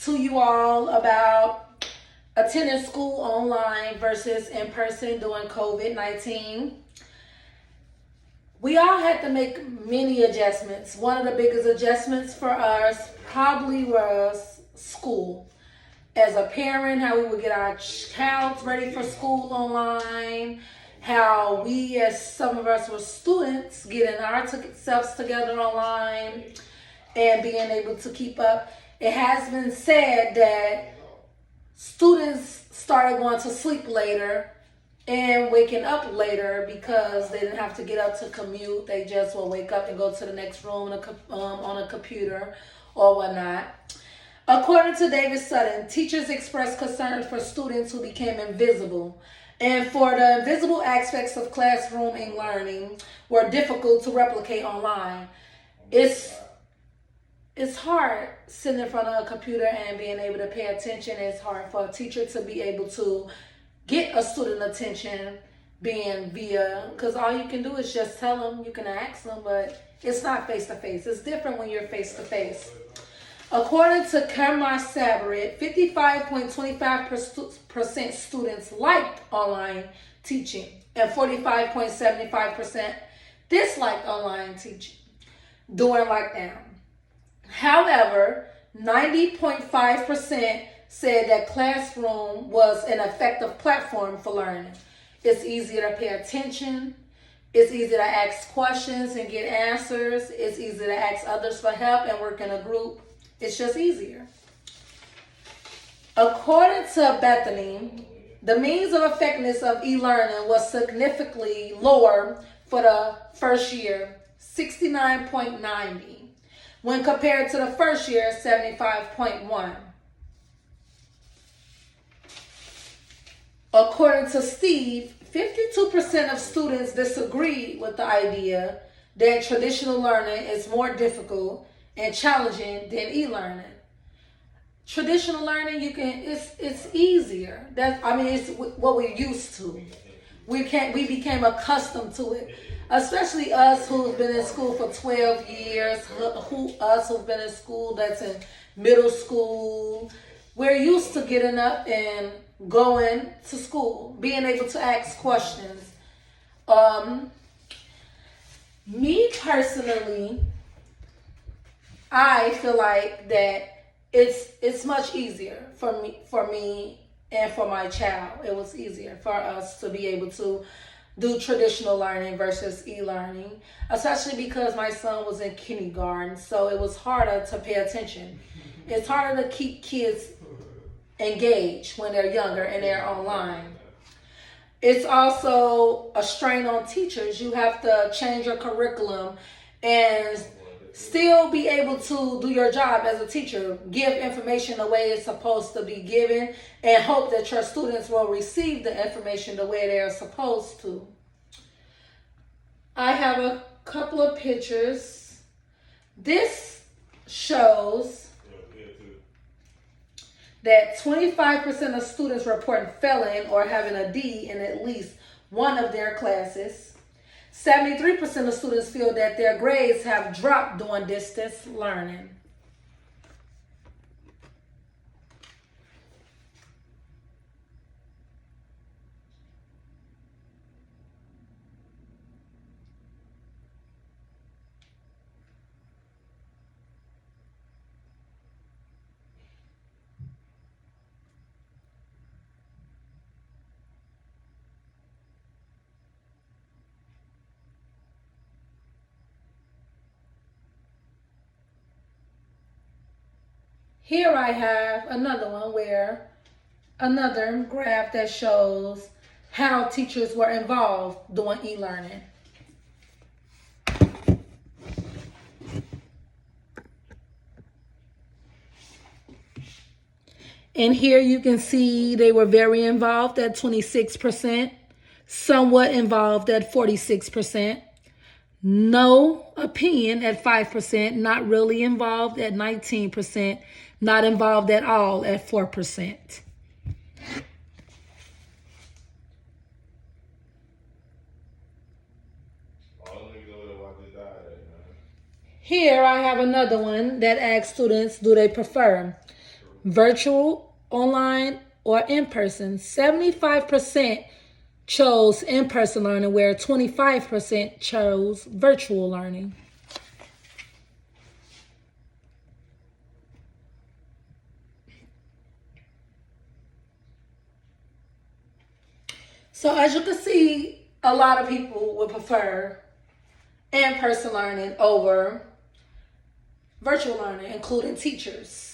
to you all about attending school online versus in person during COVID 19. We all had to make many adjustments. One of the biggest adjustments for us probably was school. As a parent, how we would get our child ready for school online, how we, as some of us were students, getting ourselves together online and being able to keep up. It has been said that students started going to sleep later and waking up later because they didn't have to get up to commute. They just will wake up and go to the next room on a computer or whatnot. According to David Sutton, teachers expressed concern for students who became invisible and for the invisible aspects of classroom and learning were difficult to replicate online. It's hard sitting in front of a computer and being able to pay attention. It's hard for a teacher to be able to get a student attention being via, because all you can do is just tell them, you can ask them, but it's not face to face. It's different when you're face to face. According to Kamar Sabarit, 55.25% students liked online teaching and 45.75% disliked online teaching during lockdown. However, 90.5% said that Classroom was an effective platform for learning. It's easier to pay attention. It's easy to ask questions and get answers. It's easy to ask others for help and work in a group. It's just easier. According to Bethany, the means of effectiveness of e-learning was significantly lower for the first year, 69.90, when compared to the first year, 75.1. According to Steve, 52% of students disagree with the idea that traditional learning is more difficult and challenging than e-learning. Traditional learning, it's easier. It's what we're used to. We became accustomed to it, especially us who've been in school for 12 years, us who've been in school that's in middle school. We're used to getting up and going to school, being able to ask questions. Me personally, I feel like that it's much easier for me and for my child. It was easier for us to be able to do traditional learning versus e-learning, especially because my son was in kindergarten, so it was harder to pay attention. It's harder to keep kids engaged when they're younger and they're online. It's also a strain on teachers. You have to change your curriculum and still be able to do your job as a teacher, give information the way it's supposed to be given, and hope that your students will receive the information the way they're supposed to. I have a couple of pictures. This shows that 25% of students report failing or having a D in at least one of their classes. 73% of students feel that their grades have dropped during distance learning. Here I have another one another graph that shows how teachers were involved doing e-learning. And here you can see they were very involved at 26%, somewhat involved at 46%, no opinion at 5%, not really involved at 19%, not involved at all at 4%. Here I have another one that asks students, do they prefer virtual, online, or in person. 75% chose in-person learning, where 25% chose virtual learning. So as you can see, a lot of people would prefer in-person learning over virtual learning, including teachers.